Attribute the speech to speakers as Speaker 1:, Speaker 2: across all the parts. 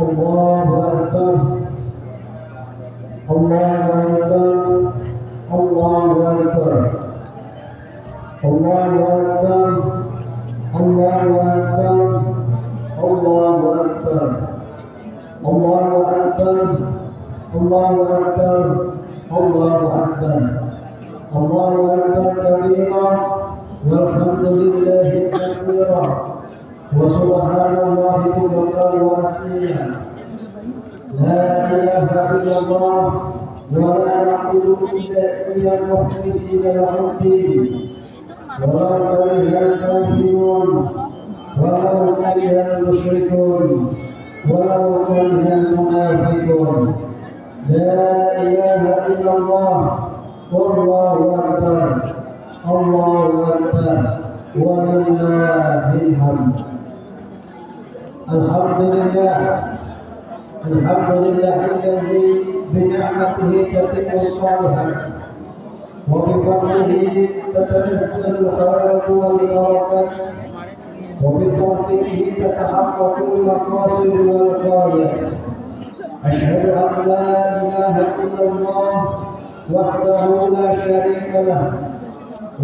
Speaker 1: الله أكبر الله أكبر الله أكبر الله أكبر الله أكبر الله أكبر الله أكبر الله أكبر الله أكبر الله أكبر كبيرا والحمد لله كثيرا وسبحان الله بكرة وأصيلا لا إله إلا الله ولا نعبد إلا إياه مخلصين له الدين ولو كره الكافرون ولو كره المشركون ولو كره المنافقون لا إله إلا الله والله أكبر الله أكبر ولله الحمد. الحمد لله الذي بنعمته تتم الصالحات وبفضله تتنزل الخيرات والبركات وبتوفيقه تتحقق المقاصد والغايات. أشهد أن لا إله إلا الله وحده لا شريك له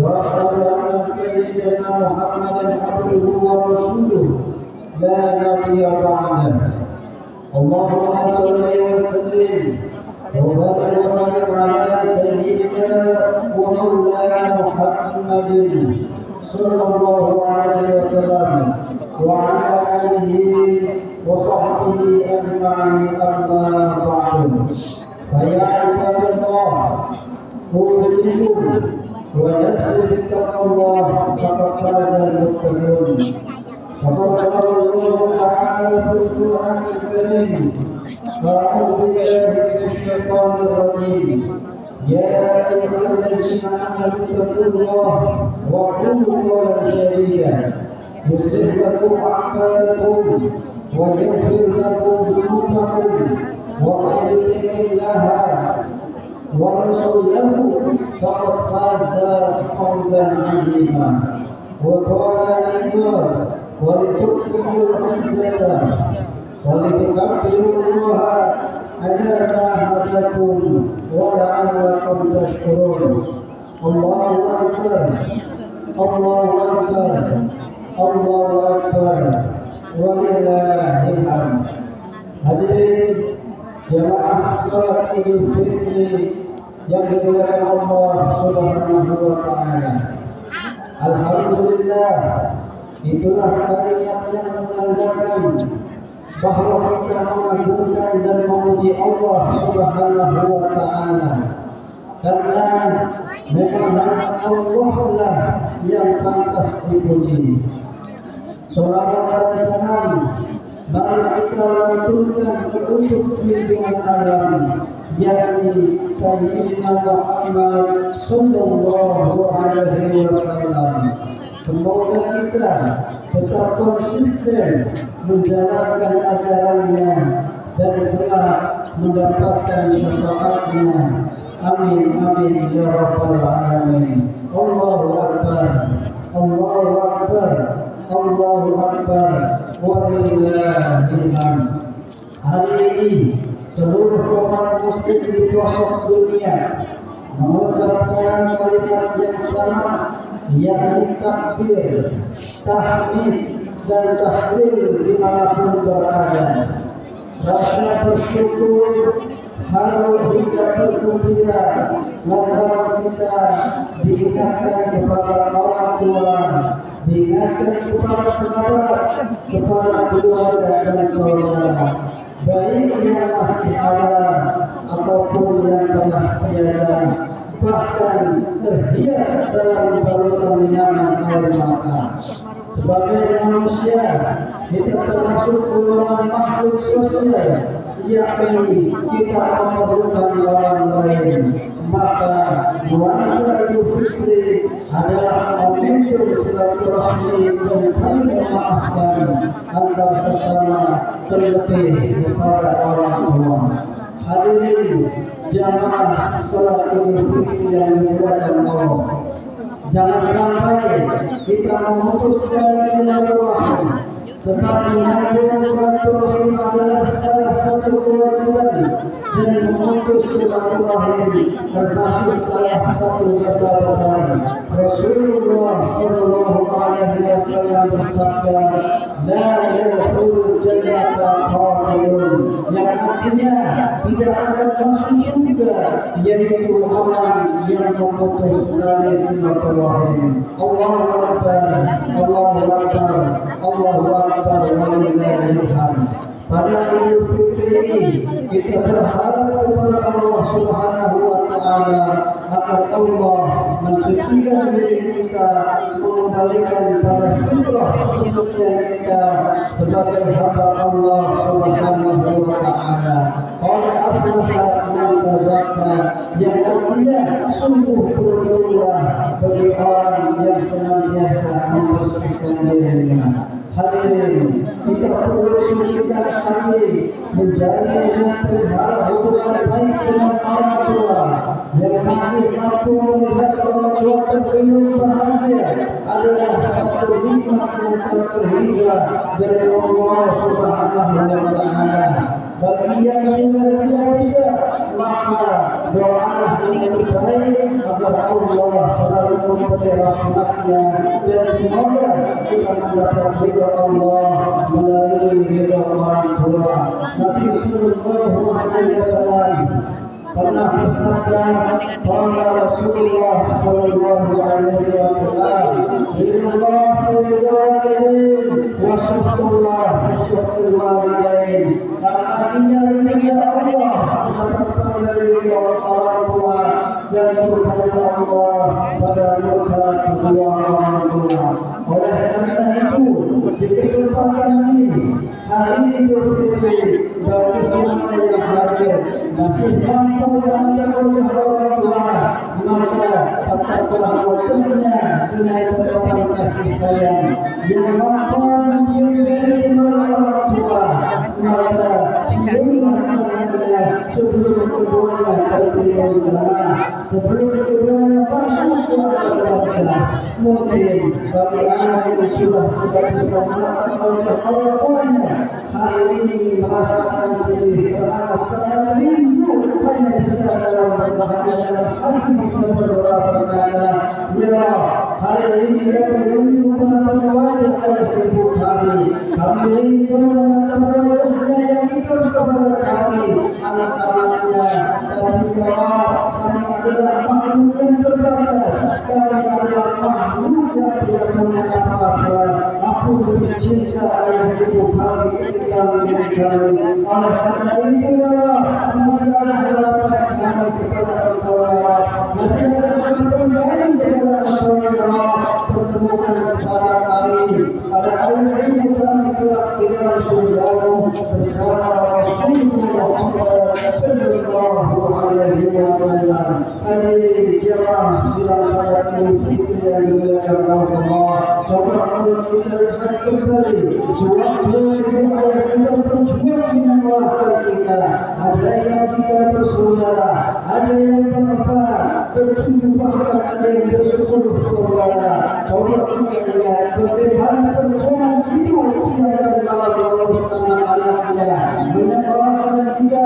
Speaker 1: وأشهد أن سيدنا محمدا عبده ورسوله لا نبي بعده. اللهم صل وسلم وبارك على سيدنا ومولانا محمد صلى الله عليه وسلم وعلى آله وصحبه أجمعين أما بعد. فيا عباد الله أوصيكم ونفسي بتقوى الله فقد فاز المتقون. فقد قال الله تعالى في القرآن الكريم أعوذ بالله من الشيطان الرجيم يا أيها الذين آمنوا اتقوا الله وقولوا قولا سديدا يصلح لكم أعمالكم ويغفر لكم ذنوبكم ومن يطع الله ورسوله فقد فاز فوزا عظيما. وقال أيضا ولتكملوا العدة ولتكبروا الله على ما هداكم ولعلكم تشكرون. الله أكبر الله أكبر الله أكبر ولله الحمد. Hadirin jemaah salat Idul Fitri yang dimuliakan Allah Subhanahu wa taala. Alhamdulillah, itulah kalimat yang menandakan bahwa kita mengagungkan dan memuji Allah Subhanahu wa taala. Karena memang Allah lah yang pantas dipuji. Salawat dan salam mari kita lantunkan ke usuk pimpinan alam, yakni Sayyidina Muhammad sallallahu alaihi wasallam. Semoga kita tetap konsisten menjalankan ajarannya dan kelak mendapatkan syafaatnya. Amin amin ya rabbal alamin. Allahu akbar Allahu akbar Allahu akbar walillahil hamd. Hari ini seluruh umat muslim di pelosok dunia mengucapkan kalimat yang sama, yakni takbir, tahmid dan tahlil dimanapun berada. Rasa bersyukur harus kita bergembira lantaran kita diingatkan kepada orang tua, diingatkan kepada kerabat, kepada keluarga dan saudara, baik yang masih ada ataupun yang telah tiada, bahkan terhias dalam balutan nyaman air mata. Sebagai manusia, kita termasuk golongan makhluk sosial, yakni kita memerlukan orang lain. Maka nuansa Idul Fitri adalah momentum silaturahmi dan saling memaafkan antar sesama, terlebih kepada orang tua. Hadirin jamaah salat Idul Fitri yang dimuliakan Allah, jangan sampai kita memutus dari silaturahmi Sebab menyambung silaturahim adalah salah satu kewajiban dan memutus silaturahim termasuk salah satu dosa besar. Rasulullah sallallahu alaihi wasallam bersabda, "La yadkhulul jannata qatilun," yang artinya tidak akan masuk surga yaitu orang yang memutus tali silaturahim. Allahu Akbar, Allahu Akbar, Allahu Akbar, walillahil hamd. Pada Idul Fitri ini kita berharap kepada Allah Subhanahu wa taala agar Allah mensucikan diri kita, mengembalikan pada fitrah kesucian kita sebagai hamba Allah Subhanahu wa taala. Qad aflaha man tazakka, yang artinya sungguh beruntunglah bagi orang yang senantiasa membersihkan dirinya. Hadirin, kita perlu sucikan hati, menjalin dan pelihara hubungan baik dengan orang tua. Yang masih mampu melihat orang tua tersenyum bahagia adalah satu nikmat yang telah terhingga dari Allah Subhanahu wa taala. Bagi yang sudah tidak bisa, maka doalah yang terbaik agar Allah selalu memberi rahmatnya dan semoga kita mendapat ridha Allah melalui ridha orang tua. Nabi sallallahu alaihi wasallam pernah bersabda, qala Rasulullah sallallahu alaihi wasallam, "Ridallah fi walidain wa syukrullah fi syukril walidain." Artinya ridha Allah mendapatkan dari ridha orang tua dan murka Allah pada murka kedua orang tua. Oleh karena itu, di kesempatan ini, hari Idul Fitri, bagi semua yang hadir masih mampu menatap wajah orang tua, maka tataplah wajahnya dengan tatapan kasih sayang. Yang mampu mencium jari orang tua, maka ciumlah tangannya sebelum keduanya tertimbun di tanah, sebelum keduanya masuk ke dalam wajah. Mungkin bagi anak yang sudah tidak bisa menatap wajah orang tuanya, hari ini merasakan sedih teramat sangat rindu hanya bisa dalam berbahagia dalam hati bisa berdoa berkata, "Ya, hari ini kami rindu menatap wajah ayah ibu kami. Kami rindu menatap wajahnya yang ikhlas kepada kami, anak-anaknya. Tapi ya, kami adalah makhluk yang terbatas. Kami adalah makhluk yang tidak punya apa-apa. Aku mencinta ayah ibu kami ketika menjadi kami. Oleh karena itu ya, masih ada harapan kami kepada Engkau ya Rabb. Masih ada harapan kami kepada Engkau ya Rabb. Pertemukan kepada kami, pada ayah ibu kami kelak di dalam surga-Mu bersama Rasulullah Muhammad sallallahu alaihi wasallam. Hadirin jemaah sidang salat Idul Fitri yang dimuliakan Allah. Coba kalau kita lihat kembali sewaktu ibu ayah kita berjuang menyelamatkan kita, ada yang kita bersaudara, ada yang berempat, bertujuh, bahkan ada yang bersepuluh saudara. Coba kita lihat bagaimana perjuangan itu siang dan malam mengurus anak-anaknya, menyekolahkan kita,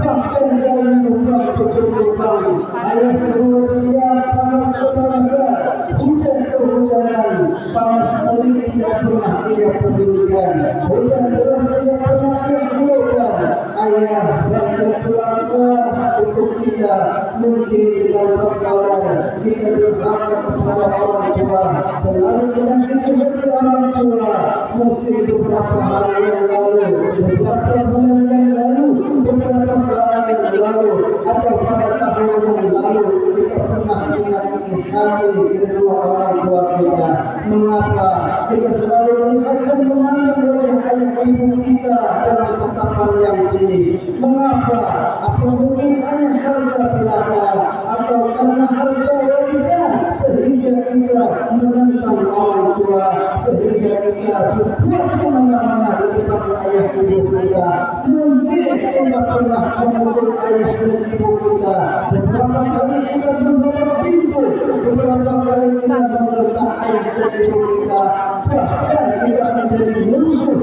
Speaker 1: bahkan dari rumah cucu kami. Ayah kedua siang panas kepanasan, hujan kehujanan, panas terik tidak pernah ia pedulikan, hujan deras tidak pernah ia hiraukan. Ayah rasa kelas untuk kita. Mungkin tanpa sadar kita berharap kepada orang tua, selalu menyakiti hati orang tua. Mungkin beberapa hari yang lalu, beberapa bulan yang lalu, beberapa saat yang lalu, atau pada tahun yang lalu, kita pernah menyakiti hati kedua orang tua kita. Mengapa kita selalu melihat dan memandang wajah ayah ibu kita dalam tatapan yang sinis? Mengapa? Apa mungkin hanya harga belaka atau karena harga warisan sehingga kita menentang orang tua, sehingga kita berbuat semena-mena di depan ayah ibu kita? Mungkin kita pernah memukul ayah dan ibu kita. Beberapa kali kita membuka pintu, beberapa kali kita mengeletak ayah dan ibu kita, bahkan kita menjadi musuh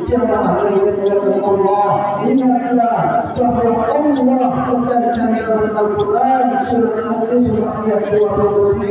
Speaker 1: jemaah yang dimuliakan Allah, ingatlah bahwa Allah tekankan dalam Al-Quran surah Al-Isra ayat 23,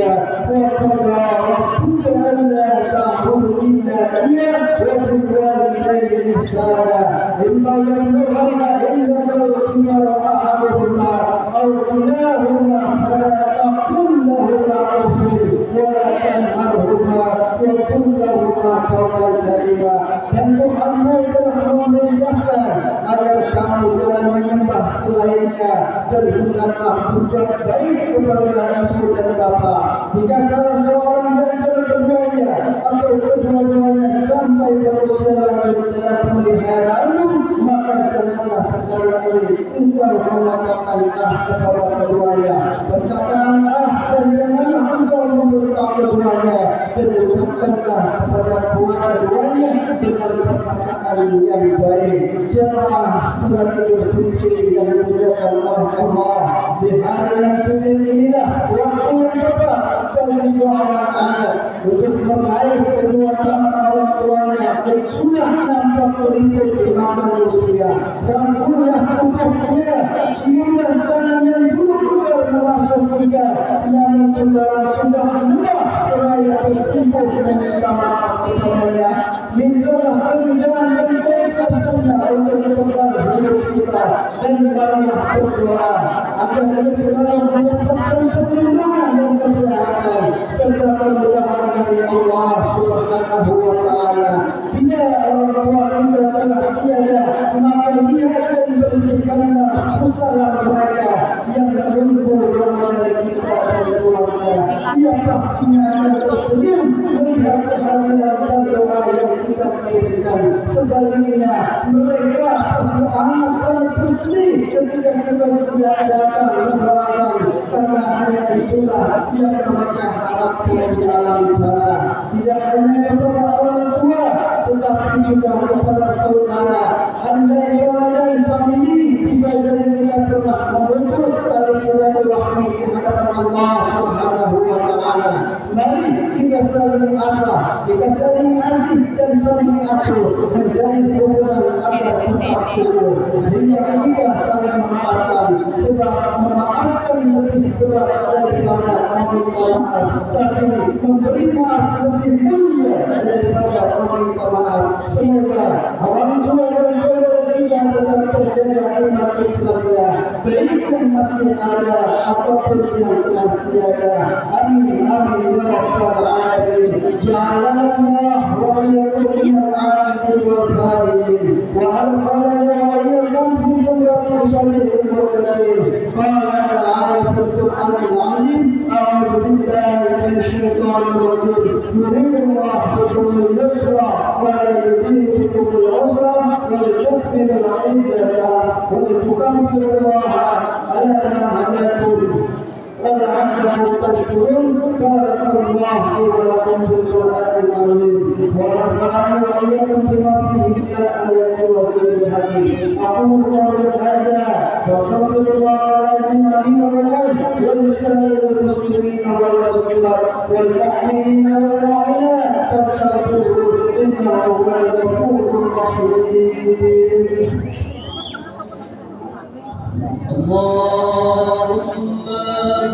Speaker 1: wa qala rabbuka alla ta'budu illa iyyah wa bil walidayni ihsana imma yablughanna indaka al-kibara ahaduhuma aw kilahuma fala taqul lahuma uffin wa la tanharhuma wa qul lahuma qawlan karima. Dan Muhammad telah memerintahkan agar kamu jangan menyembah selainnya dan hendaklah berbuat baik kepada ibu dan bapa. Jika salah seorang di antara keduanya atau kedua-duanya sampai berusia lanjut dalam pemeliharaanmu, maka janganlah sekali-kali engkau mengatakan kepada keduanya. Perkataan dan janganlah engkau memberitahu keduanya, dan ucapkanlah kepada keduanya dengan perkataan yang baik. Jemaah salat Idul Fitri yang dimuliakan oleh Allah, di hari yang suci inilah waktu yang tepat bagi seorang anak untuk meraih kedua tangan orang tuanya yang sudah nampak keriput di mata usia. Rangkullah tubuhnya, ciumlah tangan yang dulu tegar memasuk tiga, namun sekarang sudah lemah seraya bersimpuh meminta maaf kepadanya. Mintalah kemudahan dan keikhlasannya untuk bekal hidup kita, dan marilah berdoa agar dia selalu mendapatkan perlindungan dan kesehatan serta kemudahan dari Allah Subhanahu wa Ta'ala. Bila orang tua kita telah tiada, maka lihat dan bersihkanlah pusara mereka yang menunggu doa dari kita dan keluarga. Ia pastinya akan tersenyum melihat kehadiran dan doa yang kita kirimkan. Sebaliknya, mereka pasti sangat bersedih ketika kita tidak datang mendoakan, karena hanya itulah yang mereka harapkan di alam sana. Tidak hanya kepada orang tua, tetapi juga kepada saudara. Andai dan famili bisa jadi kita pernah memutus tali silaturahmi di hadapan Allah Subhanahu wa Ta'ala. Mari kita saling asah, kita saling asih dan saling asuh, menjadi hubungan agar tetap kukuh. Hingga kita saling memaafkan, sebab memaafkan lebih berat daripada meminta maaf, tapi memberi maaf lebih mulia daripada meminta maaf. Semoga orang tua dan saudara kita tetap terjaga umat Islamnya, baik yang masih ada ataupun yang telah tiada. Amin amin ya rabbal alamin. Ja'alallah wa iyyakum minal a'idin wal faizin wa arfa'ana wa iyyakum fi siratil mustaqim muttaqin. Qala ta'ala fil Qur'anil 'azim, a'udzu billahi minasy syaithanir rajim. Yuridullahu bikumul yusra wa la yuridu bikumul 'usra wa litukmilul 'iddata wa litukabbirullaha 'ala ma hadakum ولعلكم تشكرون. بارك الله لي ولكم في القرآن العظيم ونفعني وإياكم بما فيه من الآيات والذكر الحكيم. أقول قولي هذا واستغفر الله العظيم لي ولكم ولسائر المسلمين والمسلمات والمؤمنين والمؤمنات فاستغفروه إنه هو الغفور الرحيم. اللهم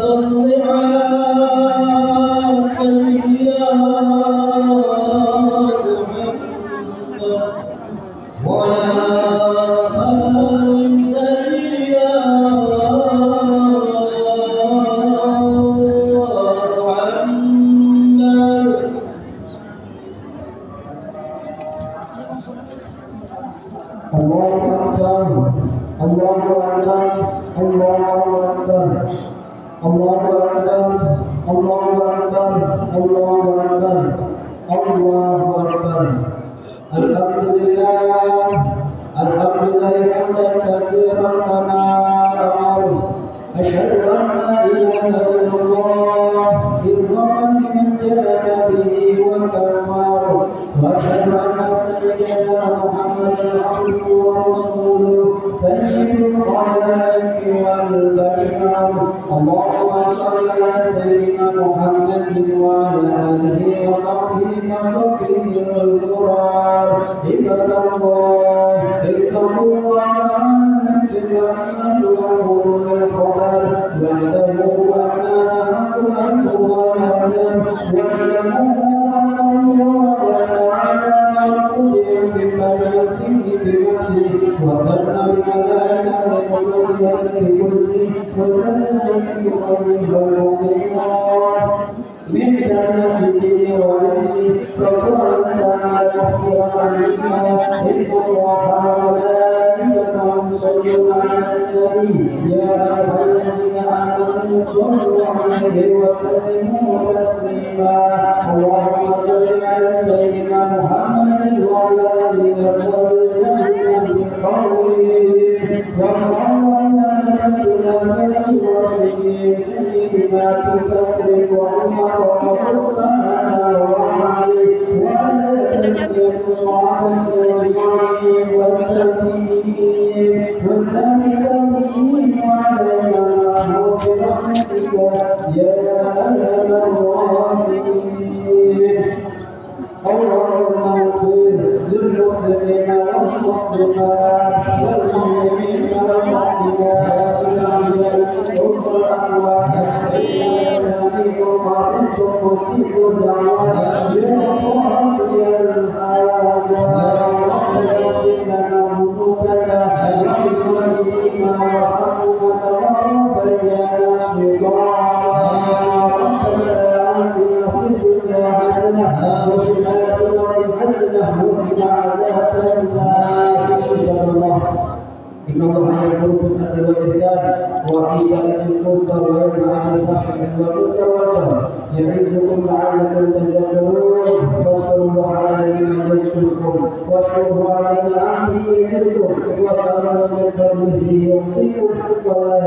Speaker 1: صل على سيدنا محمد وعلى آل سيدنا محمد. الله أكبر الله أكبر الله أكبر الله أكبر الله أكبر الله أكبر الله أكبر. الحمد لله حمدا كثيرا كما أمر. أشهد أن لا إله إلا الله إكراما لمن جاء به وكفر. وأشهد أن سيدنا محمدا عبده ورسوله سيد الخلائق والبشر. اللهم صل على سيدنا محمد وعلى آله وصحبه وسلم القرآن. عباد الله من الدين والإنس فقال تعالى مخبرا عنهما إن الله وملائكته يصلون على النبي يا أيها الذين آمنوا صلوا عليه وسلموا تسليما اللهم صل على سيدنا محمد وعلى آله وصحبه وسلم بقوله وقال الخلفاء الراشدين سيدنا أبي بكر وعمر وعثمان وعلي وعلى الصحابة أجمعين والتابعين وعلى برحمتك يا أرحم الراحمين. اللهم اغفر للمسلمين والمسلمات والمؤمنين والمؤمنات والأحياء والأموات إنك سميع قريب مجيب الدعوات يا قاضي الحاجات ربنا اغفر لنا ذنوبنا ولوالدينا وارحمهما وبينا صغارا ربنا آتنا في الدنيا حسنة وفي الآخرة حسنة وقنا عذاب النار. إن الله يأمر بالعدل والإحسان وإيتاء ذي القربى وينهى عن الفحشاء والمنكر والبغي يعظكم لعلكم تذكرون فاذكروا الله العظيم يذكركم واشكروه على نعمه يزدكم واسألوه من فضله يعطيكم والله